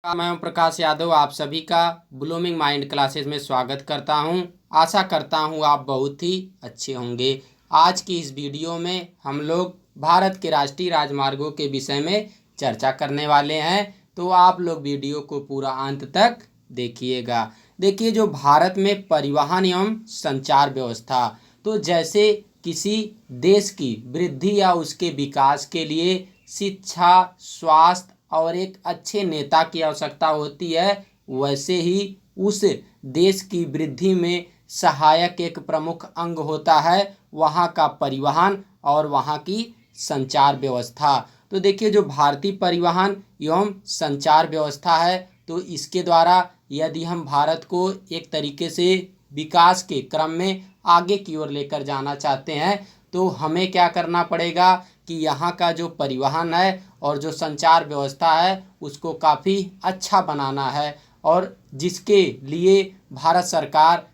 मैं ओम प्रकाश यादव आप सभी का ब्लूमिंग माइंड क्लासेस में स्वागत करता हूं। आशा करता हूं आप बहुत ही अच्छे होंगे। आज की इस वीडियो में हम लोग भारत के राष्ट्रीय राजमार्गों के विषय में चर्चा करने वाले हैं, तो आप लोग वीडियो को पूरा अंत तक देखिएगा। देखिए, जो भारत में परिवहन एवं संचार व्यवस्था, तो जैसे किसी देश की वृद्धि या उसके विकास के लिए शिक्षा, स्वास्थ्य और एक अच्छे नेता की आवश्यकता होती है, वैसे ही उस देश की वृद्धि में सहायक एक प्रमुख अंग होता है वहाँ का परिवहन और वहाँ की संचार व्यवस्था। तो देखिए, जो भारतीय परिवहन एवं संचार व्यवस्था है, तो इसके द्वारा यदि हम भारत को एक तरीके से विकास के क्रम में आगे की ओर लेकर जाना चाहते हैं, तो हमें क्या करना पड़ेगा कि यहाँ का जो परिवहन है और जो संचार व्यवस्था है उसको काफ़ी अच्छा बनाना है, और जिसके लिए भारत सरकार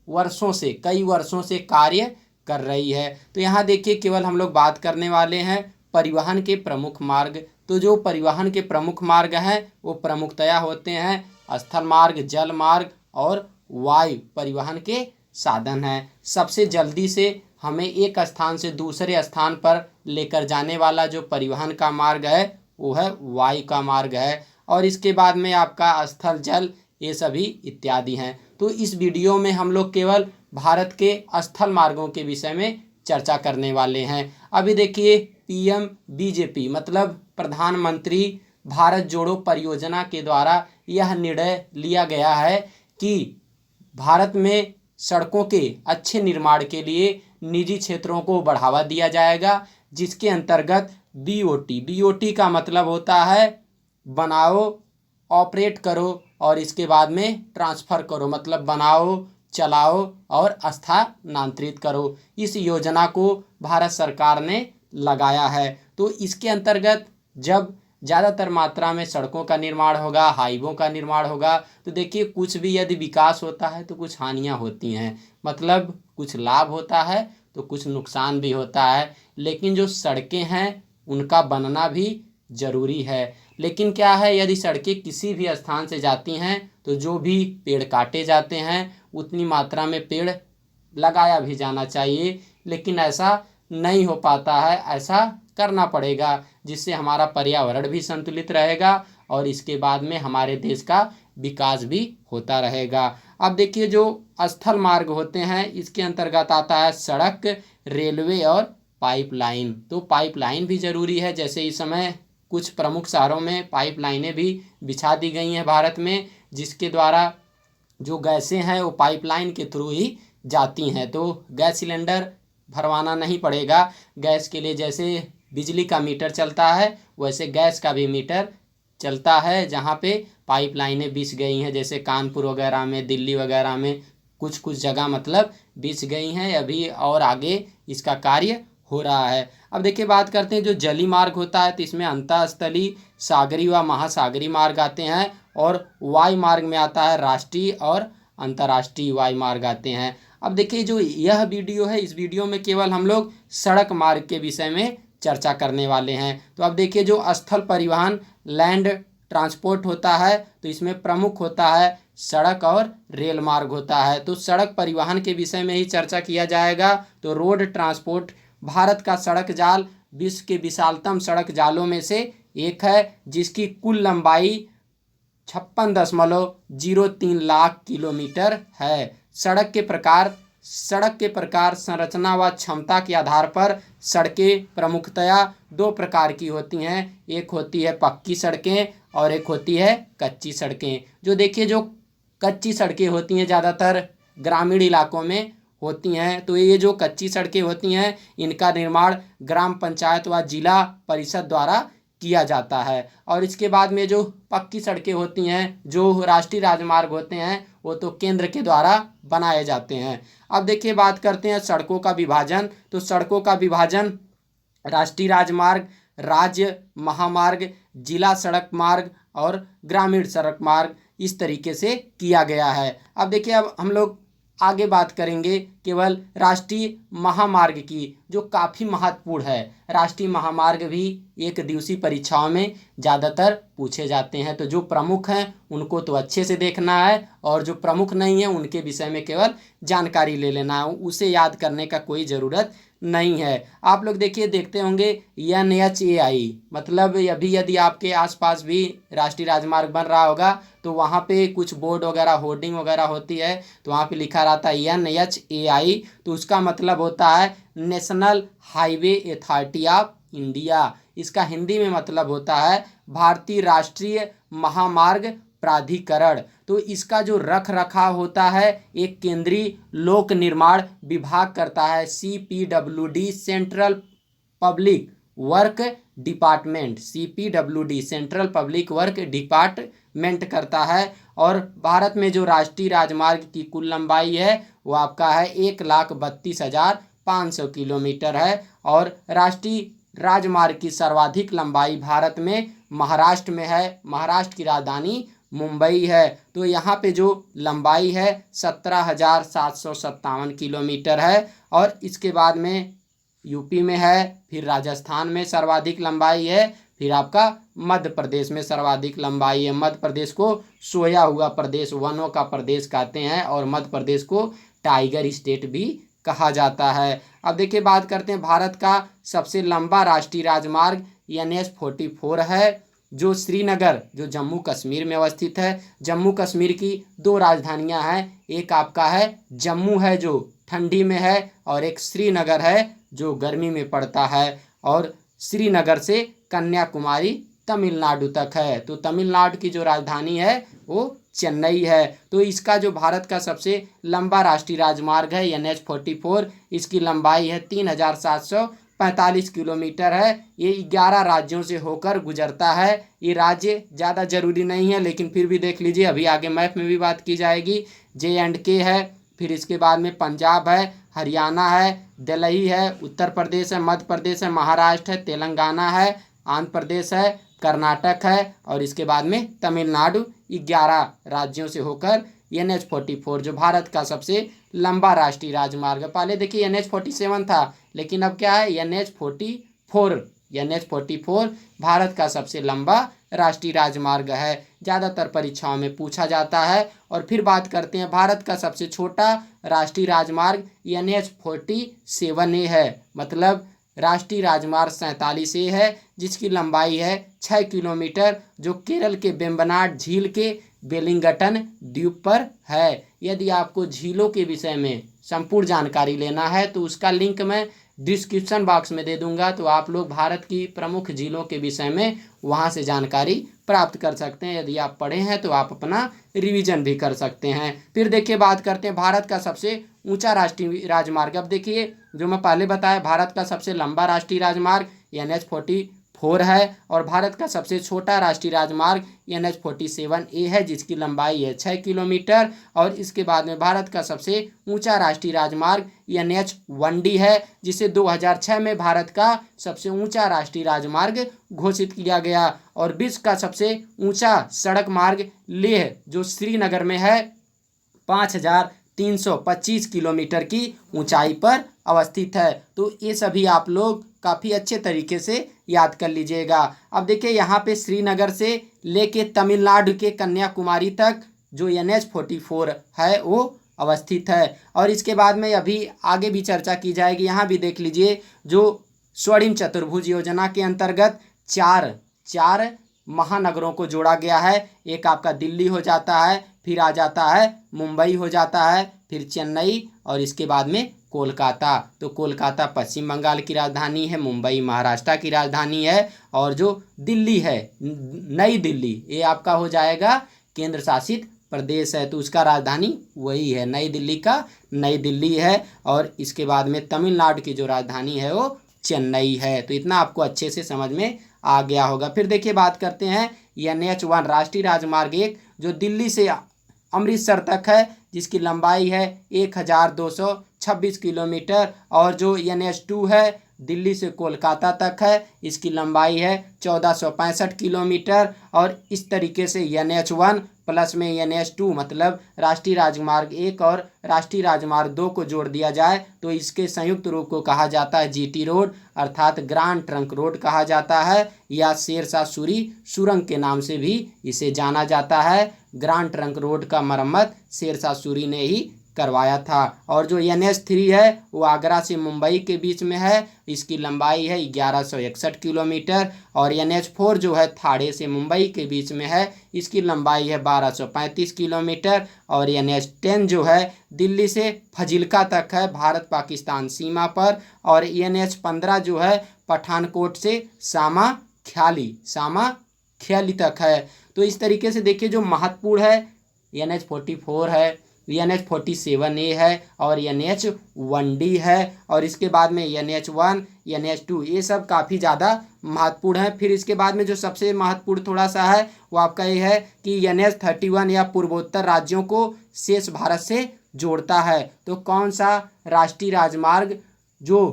कई वर्षों से कार्य कर रही है। तो यहाँ देखिए, केवल हम लोग बात करने वाले हैं परिवहन के प्रमुख मार्ग। तो जो परिवहन के प्रमुख मार्ग हैं वो प्रमुखतया होते हैं स्थल मार्ग, जल मार्ग और वायु परिवहन के साधन हैं। सबसे जल्दी से हमें एक स्थान से दूसरे स्थान पर लेकर जाने वाला जो परिवहन का मार्ग है वो है वायु का मार्ग है, और इसके बाद में आपका स्थल, जल, ये सभी इत्यादि हैं। तो इस वीडियो में हम लोग केवल भारत के स्थल मार्गों के विषय में चर्चा करने वाले हैं। अभी देखिए, पीएम बीजेपी मतलब प्रधानमंत्री भारत जोड़ो परियोजना के द्वारा यह निर्णय लिया गया है कि भारत में सड़कों के अच्छे निर्माण के लिए निजी क्षेत्रों को बढ़ावा दिया जाएगा, जिसके अंतर्गत बीओटी का मतलब होता है बनाओ, ऑपरेट करो और इसके बाद में ट्रांसफ़र करो, मतलब बनाओ, चलाओ और स्थानांतरित करो। इस योजना को भारत सरकार ने लगाया है। तो इसके अंतर्गत जब ज़्यादातर मात्रा में सड़कों का निर्माण होगा, हाईवों का निर्माण होगा, तो देखिए, कुछ भी यदि विकास होता है तो कुछ हानियाँ होती हैं, मतलब कुछ लाभ होता है तो कुछ नुकसान भी होता है। लेकिन जो सड़कें हैं उनका बनना भी ज़रूरी है। लेकिन क्या है, यदि सड़कें किसी भी स्थान से जाती हैं तो जो भी पेड़ काटे जाते हैं उतनी मात्रा में पेड़ लगाया भी जाना चाहिए, लेकिन ऐसा नहीं हो पाता है। ऐसा करना पड़ेगा जिससे हमारा पर्यावरण भी संतुलित रहेगा और इसके बाद में हमारे देश का विकास भी होता रहेगा। अब देखिए, जो स्थल मार्ग होते हैं इसके अंतर्गत आता है सड़क, रेलवे और पाइपलाइन। तो पाइपलाइन भी ज़रूरी है। जैसे इस समय कुछ प्रमुख शहरों में पाइपलाइनें भी बिछा दी गई हैं भारत में, जिसके द्वारा जो गैसें हैं वो पाइपलाइन के थ्रू ही जाती हैं। तो गैस सिलेंडर भरवाना नहीं पड़ेगा। गैस के लिए जैसे बिजली का मीटर चलता है वैसे गैस का भी मीटर चलता है, जहाँ पे पाइपलाइनें बिछ गई हैं, जैसे कानपुर वगैरह में, दिल्ली वगैरह में कुछ कुछ जगह मतलब बिछ गई हैं अभी, और आगे इसका कार्य हो रहा है। अब देखिए, बात करते हैं जो जली मार्ग होता है, तो इसमें अंतःस्थलीय, सागरी व महासागरीय मार्ग आते हैं, और वायु मार्ग में आता है राष्ट्रीय और अंतर्राष्ट्रीय वायु मार्ग आते हैं। अब देखिए, जो यह वीडियो है, इस वीडियो में केवल हम लोग सड़क मार्ग के विषय में चर्चा करने वाले हैं। तो अब देखिए, जो स्थल परिवहन लैंड ट्रांसपोर्ट होता है तो इसमें प्रमुख होता है सड़क और रेल मार्ग होता है। तो सड़क परिवहन के विषय में ही चर्चा किया जाएगा। तो रोड ट्रांसपोर्ट, भारत का सड़क जाल विश्व के विशालतम सड़क जालों में से एक है, जिसकी कुल लंबाई 56.03 लाख किलोमीटर है। सड़क के प्रकार, संरचना व क्षमता के आधार पर सड़कें प्रमुखतया दो प्रकार की होती हैं। एक होती है पक्की सड़कें और एक होती है कच्ची सड़कें। जो देखिए, जो कच्ची सड़कें होती हैं ज़्यादातर ग्रामीण इलाकों में होती हैं। तो ये जो कच्ची सड़कें होती हैं इनका निर्माण ग्राम पंचायत व जिला परिषद द्वारा किया जाता है, और इसके बाद में जो पक्की सड़कें होती हैं, जो राष्ट्रीय राजमार्ग होते हैं, वो तो केंद्र के द्वारा बनाए जाते हैं। अब देखिए, बात करते हैं सड़कों का विभाजन। तो सड़कों का विभाजन राष्ट्रीय राजमार्ग, राज्य महामार्ग, जिला सड़क मार्ग और ग्रामीण सड़क मार्ग, इस तरीके से किया गया है। अब देखिए, अब हम लोग आगे बात करेंगे केवल राष्ट्रीय महामार्ग की, जो काफ़ी महत्वपूर्ण है। राष्ट्रीय महामार्ग भी एक दिवसीय परीक्षाओं में ज़्यादातर पूछे जाते हैं, तो जो प्रमुख हैं उनको तो अच्छे से देखना है, और जो प्रमुख नहीं है उनके विषय में केवल जानकारी ले लेना है, उसे याद करने का कोई ज़रूरत नहीं है। आप लोग देखिए, देखते होंगे NHAI, मतलब अभी यदि आपके आसपास भी राष्ट्रीय राजमार्ग बन रहा होगा तो वहाँ पे कुछ बोर्ड वगैरह, होर्डिंग वगैरह होती है, तो वहाँ पे लिखा रहता है NHAI, तो उसका मतलब होता है national highway authority of India. इसका हिंदी में मतलब होता है भारतीय राष्ट्रीय महामार्ग प्राधिकरण। तो इसका जो रख रखाव होता है एक केंद्रीय लोक निर्माण विभाग करता है, CPWD, central public work department, CPWD central public work department करता है। और भारत में जो राष्ट्रीय राजमार्ग की कुल लंबाई है वो आपका है 1,32,500 किलोमीटर है। और राष्ट्रीय राजमार्ग की सर्वाधिक लंबाई भारत में महाराष्ट्र में है, महाराष्ट्र की राजधानी मुंबई है। तो यहाँ पे जो लंबाई है 17,757 किलोमीटर है। और इसके बाद में यूपी में है, फिर राजस्थान में सर्वाधिक लंबाई है, फिर आपका मध्य प्रदेश में सर्वाधिक लंबाई है। मध्य प्रदेश को सोया हुआ प्रदेश, वनों का प्रदेश कहते हैं, और मध्य प्रदेश को टाइगर स्टेट भी कहा जाता है। अब देखिए, बात करते हैं भारत का सबसे लंबा राष्ट्रीय राजमार्ग NH-44 है, जो श्रीनगर, जो जम्मू कश्मीर में अवस्थित है। जम्मू कश्मीर की दो राजधानियां हैं, एक आपका है जम्मू है जो ठंडी में है, और एक श्रीनगर है जो गर्मी में पड़ता है। और श्रीनगर से कन्याकुमारी तमिलनाडु तक है। तो तमिलनाडु की जो राजधानी है वो चेन्नई है। तो इसका जो भारत का सबसे लंबा राष्ट्रीय राजमार्ग है NH-44, इसकी लंबाई है 3,745 किलोमीटर है। ये 11 राज्यों से होकर गुजरता है। ये राज्य ज़्यादा जरूरी नहीं है, लेकिन फिर भी देख लीजिए, अभी आगे मैप में भी बात की जाएगी। J&K है, फिर इसके बाद में पंजाब है, हरियाणा है, दिल्ली है, उत्तर प्रदेश है, मध्य प्रदेश है, महाराष्ट्र है, तेलंगाना है, आंध्र प्रदेश है, कर्नाटक है, और इसके बाद में तमिलनाडु। 11 राज्यों से होकर NH-44 जो भारत का सबसे लंबा राष्ट्रीय राजमार्ग है। पहले देखिए NH-47 था, लेकिन अब क्या है NH-44। NH-44 भारत का सबसे लंबा राष्ट्रीय राजमार्ग है, ज़्यादातर परीक्षाओं में पूछा जाता है। और फिर बात करते हैं भारत का सबसे छोटा राष्ट्रीय राजमार्ग NH-47A है, मतलब राष्ट्रीय राजमार्ग 47A है, जिसकी लंबाई है 6 किलोमीटर, जो केरल के वेम्बनाड झील के वेलिंगटन द्वीप पर है। यदि आपको झीलों के विषय में संपूर्ण जानकारी लेना है तो उसका लिंक मैं डिस्क्रिप्शन बॉक्स में दे दूंगा, तो आप लोग भारत की प्रमुख झीलों के विषय में वहां से जानकारी प्राप्त कर सकते हैं। यदि आप पढ़े हैं तो आप अपना रिवीजन भी कर सकते हैं। फिर देखिए, बात करते हैं भारत का सबसे ऊंचा राष्ट्रीय राजमार्ग। अब देखिए, जो मैं पहले बताया, भारत का सबसे लंबा राष्ट्रीय राजमार्ग NH-44 है, और भारत का सबसे छोटा राष्ट्रीय राजमार्ग NH-47A है, जिसकी लंबाई है 6 किलोमीटर। और इसके बाद में भारत का सबसे ऊंचा राष्ट्रीय राजमार्ग NH-1D है, जिसे 2006 में भारत का सबसे ऊंचा राष्ट्रीय राजमार्ग घोषित किया गया। और विश्व का सबसे ऊंचा सड़क मार्ग लेह, जो श्रीनगर में है, 5,325 किलोमीटर की ऊंचाई पर अवस्थित है। तो ये सभी आप लोग काफ़ी अच्छे तरीके से याद कर लीजिएगा। अब देखिए, यहाँ पे श्रीनगर से लेके तमिलनाडु के कन्याकुमारी तक जो NH-44 है वो अवस्थित है। और इसके बाद में अभी आगे भी चर्चा की जाएगी। यहाँ भी देख लीजिए, जो स्वर्णिम चतुर्भुज योजना के अंतर्गत चार महानगरों को जोड़ा गया है। एक आपका दिल्ली हो जाता है, फिर आ जाता है मुंबई हो जाता है, फिर चेन्नई, और इसके बाद में कोलकाता। तो कोलकाता पश्चिम बंगाल की राजधानी है, मुंबई महाराष्ट्र की राजधानी है, और जो दिल्ली है, नई दिल्ली, ये आपका हो जाएगा केंद्र शासित प्रदेश है, तो उसका राजधानी वही है, नई दिल्ली का नई दिल्ली है। और इसके बाद में तमिलनाडु की जो राजधानी है वो चेन्नई है। तो इतना आपको अच्छे से समझ में आ गया होगा। फिर देखिए, बात करते हैं NH-1 राष्ट्रीय राजमार्ग 1, जो दिल्ली से अमृतसर तक है, जिसकी लंबाई है 1,226 किलोमीटर। और जो NH-2 है दिल्ली से कोलकाता तक है। इसकी लंबाई है 1465 किलोमीटर। और इस तरीके से NH1 प्लस में NH2 मतलब राष्ट्रीय राजमार्ग 1 और राष्ट्रीय राजमार्ग 2 को जोड़ दिया जाए तो इसके संयुक्त रूप को कहा जाता है GT रोड, अर्थात ग्रांड ट्रंक रोड कहा जाता है, या शेरशाह सूरी सुरंग के नाम से भी इसे जाना जाता है। ग्रांड ट्रंक रोड का मरम्मत शेरशाह सूरी ने ही करवाया था। और जो NH3 है वो आगरा से मुंबई के बीच में है। इसकी लंबाई है 1161 किलोमीटर। और NH4 जो है थाड़े से मुंबई के बीच में है। इसकी लंबाई है 1235 किलोमीटर। और NH10 जो है दिल्ली से फजिल्का तक है, भारत पाकिस्तान सीमा पर। और NH15 जो है पठानकोट से सामा ख्याली तक है। तो इस तरीके से देखिए जो महत्वपूर्ण है NH44 है, NH47A है और NH1D है। और इसके बाद में NH1 NH2 ये सब काफ़ी ज़्यादा महत्वपूर्ण है। फिर इसके बाद में जो सबसे महत्वपूर्ण थोड़ा सा है वो आपका ये है कि NH31 या पूर्वोत्तर राज्यों को शेष भारत से जोड़ता है। तो कौन सा राष्ट्रीय राजमार्ग जो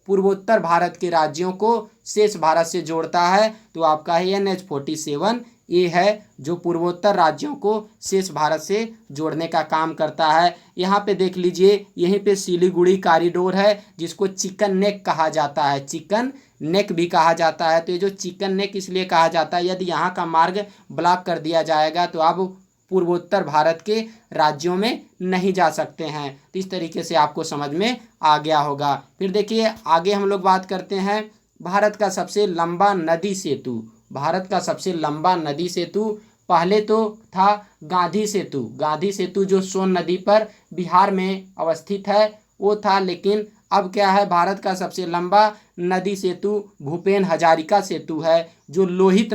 पूर्वोत्तर भारत के राज्यों को शेष भारत से जोड़ता है तो आपका है NH47A है, जो पूर्वोत्तर राज्यों को शेष भारत से जोड़ने का काम करता है। यहाँ पे देख लीजिए, यहीं पे सिलीगुड़ी कॉरिडोर है जिसको चिकन नेक कहा जाता है, चिकन नेक भी कहा जाता है। तो ये जो चिकन नेक इसलिए कहा जाता है, यदि यहाँ का मार्ग ब्लॉक कर दिया जाएगा तो अब पूर्वोत्तर भारत के राज्यों में नहीं जा सकते हैं। तो इस तरीके से आपको समझ में आ गया होगा। फिर देखिए आगे हम लोग बात करते हैं भारत का सबसे लंबा नदी सेतु। भारत का सबसे लंबा नदी सेतु पहले तो था गांधी सेतु। गांधी सेतु जो सोन नदी पर बिहार में अवस्थित है वो था, लेकिन अब क्या है, भारत का सबसे लंबा नदी सेतु भूपेन हजारिका सेतु है, जो लोहित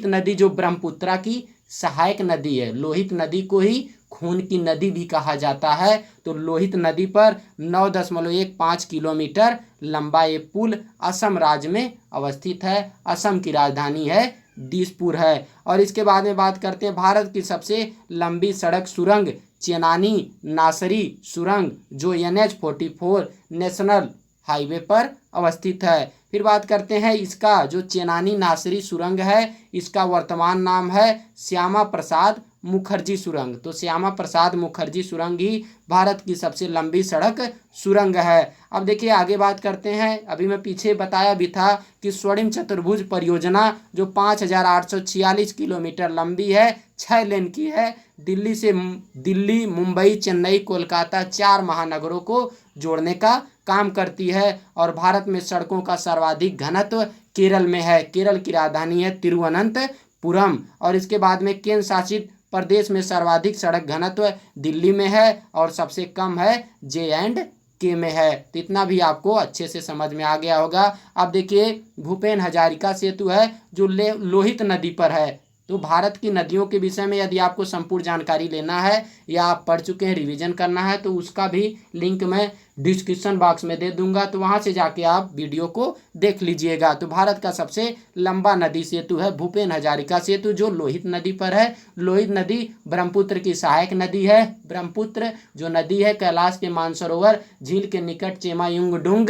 नदी जो ब्रह्मपुत्रा की सहायक नदी है। लोहित नदी को ही खून की नदी भी कहा जाता है। तो लोहित नदी पर 9.15 किलोमीटर लंबा ये पुल असम राज्य में अवस्थित है। असम की राजधानी है दिसपुर है। और इसके बाद में बात करते हैं भारत की सबसे लंबी सड़क सुरंग चेनानी नासरी सुरंग, जो NH44 नेशनल हाईवे पर अवस्थित है। फिर बात करते हैं इसका जो चेनानी नासरी सुरंग है, इसका वर्तमान नाम है श्यामा प्रसाद मुखर्जी सुरंग। तो श्यामा प्रसाद मुखर्जी सुरंग ही भारत की सबसे लंबी सड़क सुरंग है। अब देखिए आगे बात करते हैं, अभी मैं पीछे बताया भी था कि स्वर्णिम चतुर्भुज परियोजना जो 5846 किलोमीटर लंबी है, 6 लेन की है, दिल्ली मुंबई चेन्नई कोलकाता 4 महानगरों को जोड़ने का काम करती है। और भारत में सड़कों का सर्वाधिक घनत्व केरल में है। केरल की राजधानी है तिरुवनंतपुरम। और इसके बाद में केंद्र शासित प्रदेश में सर्वाधिक सड़क घनत्व दिल्ली में है और सबसे कम है J&K में है। तो इतना भी आपको अच्छे से समझ में आ गया होगा। अब देखिए भूपेन हजारिका सेतु है जो लोहित नदी पर है। तो भारत की नदियों के विषय में यदि आपको संपूर्ण जानकारी लेना है या आप पढ़ चुके हैं, रिवीजन करना है, तो उसका भी लिंक मैं डिस्क्रिप्शन बॉक्स में दे दूंगा, तो वहां से जाके आप वीडियो को देख लीजिएगा। तो भारत का सबसे लंबा नदी सेतु है भूपेन हजारिका सेतु, जो लोहित नदी पर है। लोहित नदी ब्रह्मपुत्र की सहायक नदी है। ब्रह्मपुत्र जो नदी है कैलाश के मानसरोवर झील के निकट चेमायुंगडुंग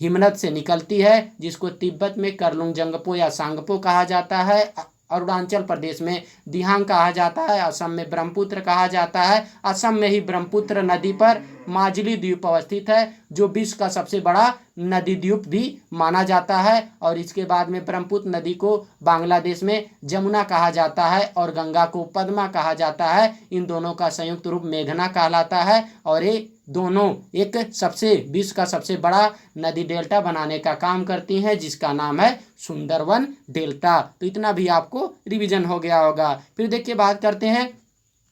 हिमनद से निकलती है, जिसको तिब्बत में करलुंग जंगपो या सांगपो कहा जाता है, अरुणाचल प्रदेश में दिहांग कहा जाता है, असम में ब्रह्मपुत्र कहा जाता है। असम में ही ब्रह्मपुत्र नदी पर माजुली द्वीप अवस्थित है, जो विश्व का सबसे बड़ा नदी द्वीप भी माना जाता है। और इसके बाद में ब्रह्मपुत्र नदी को बांग्लादेश में जमुना कहा जाता है और गंगा को पद्मा कहा जाता है। इन दोनों का संयुक्त रूप मेघना कहलाता है और ये दोनों एक विश्व का सबसे बड़ा नदी डेल्टा बनाने का काम करती हैं, जिसका नाम है सुंदरवन डेल्टा। तो इतना भी आपको रिवीजन हो गया होगा। फिर देखिए बात करते हैं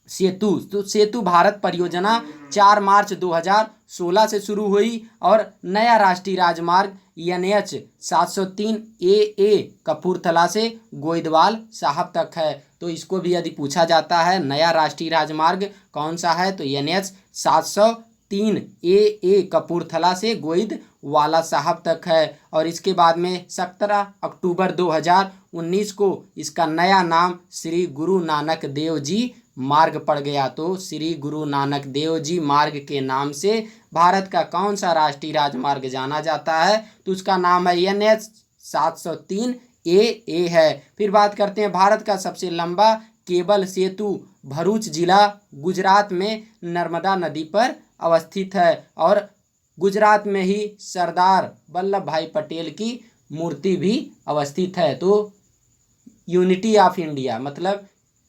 सेतु। तो सेतु भारत परियोजना 4 मार्च 2016 से शुरू हुई और नया राष्ट्रीय राजमार्ग NH 703 AA कपूरथला से गोइदवाल साहब तक है। तो इसको भी यदि पूछा जाता है नया राष्ट्रीय राजमार्ग कौन सा है, तो NH 703 AA कपूरथला से गोइदवाला साहब तक है। और इसके बाद में 17 अक्टूबर 2019 को इसका नया नाम श्री गुरु नानक देव जी मार्ग पड़ गया तो श्री गुरु नानक देव जी मार्ग के नाम से भारत का कौन सा राष्ट्रीय राजमार्ग जाना जाता है? तो उसका नाम है NH 703 AA है। फिर बात करते हैं भारत का सबसे लंबा केबल सेतु भरूच जिला गुजरात में नर्मदा नदी पर अवस्थित है और गुजरात में ही सरदार वल्लभ भाई पटेल की मूर्ति भी अवस्थित है। तो यूनिटी ऑफ इंडिया मतलब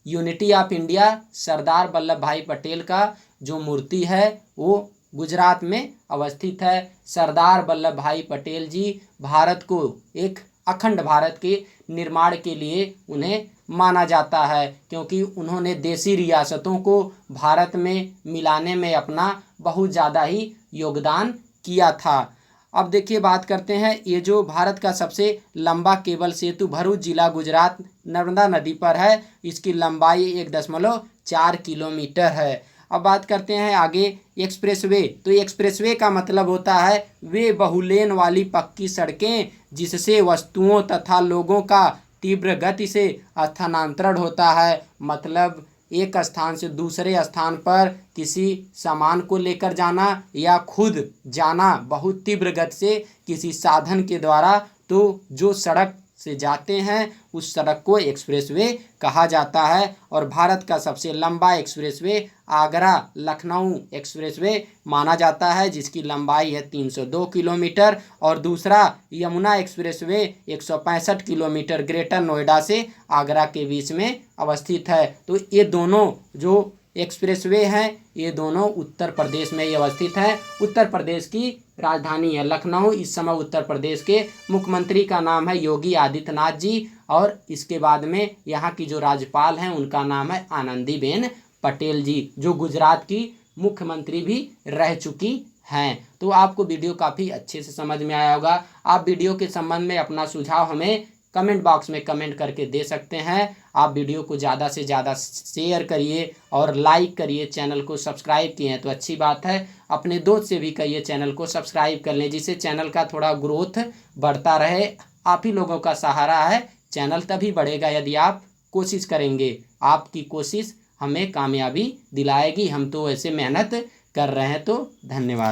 unity of India Sardar Vallabh भाई पटेल का जो मूर्ति है वो गुजरात में अवस्थित है। सरदार वल्लभ भाई पटेल जी भारत को एक अखंड भारत के निर्माण के लिए उन्हें माना जाता है क्योंकि उन्होंने देशी रियासतों को भारत में मिलाने में अपना बहुत ज़्यादा ही योगदान किया था। अब देखिए बात करते हैं ये जो भारत का सबसे लंबा केबल सेतु भरूच जिला गुजरात नर्मदा नदी पर है, इसकी लंबाई 1.4 किलोमीटर है। अब बात करते हैं आगे एक्सप्रेसवे। तो एक्सप्रेसवे का मतलब होता है वे बहुलेन वाली पक्की सड़कें जिससे वस्तुओं तथा लोगों का तीव्र गति से स्थानांतरण होता है। मतलब एक स्थान से दूसरे स्थान पर किसी सामान को लेकर जाना या खुद जाना बहुत तीव्र गति से किसी साधन के द्वारा, तो जो सड़क से जाते हैं उस सड़क को एक्सप्रेसवे कहा जाता है। और भारत का सबसे लंबा एक्सप्रेसवे आगरा लखनऊ एक्सप्रेसवे माना जाता है जिसकी लंबाई है 302 किलोमीटर और दूसरा Yamuna expressway 165 kilometre greater Noida से आगरा के बीच में अवस्थित है। तो ये दोनों जो एक्सप्रेसवे हैं ये दोनों उत्तर प्रदेश में ही अवस्थित हैं। उत्तर प्रदेश की राजधानी है लखनऊ। इस समय उत्तर प्रदेश के मुख्यमंत्री का नाम है योगी आदित्यनाथ जी और इसके बाद में यहाँ की जो राज्यपाल हैं उनका नाम है आनंदीबेन पटेल जी जो गुजरात की मुख्यमंत्री भी रह चुकी हैं। तो आपको वीडियो काफ़ी अच्छे से समझ में आया होगा। आप वीडियो के संबंध में अपना सुझाव हमें कमेंट बॉक्स में कमेंट करके दे सकते हैं। आप वीडियो को ज़्यादा से ज़्यादा शेयर करिए और लाइक करिए। चैनल को सब्सक्राइब किए हैं तो अच्छी बात है। अपने दोस्त से भी कहिए चैनल को सब्सक्राइब कर लें जिससे चैनल का थोड़ा ग्रोथ बढ़ता रहे। आप ही लोगों का सहारा है, चैनल तभी बढ़ेगा यदि आप कोशिश करेंगे। आपकी कोशिश हमें कामयाबी दिलाएगी। हम तो ऐसे मेहनत कर रहे हैं। तो धन्यवाद।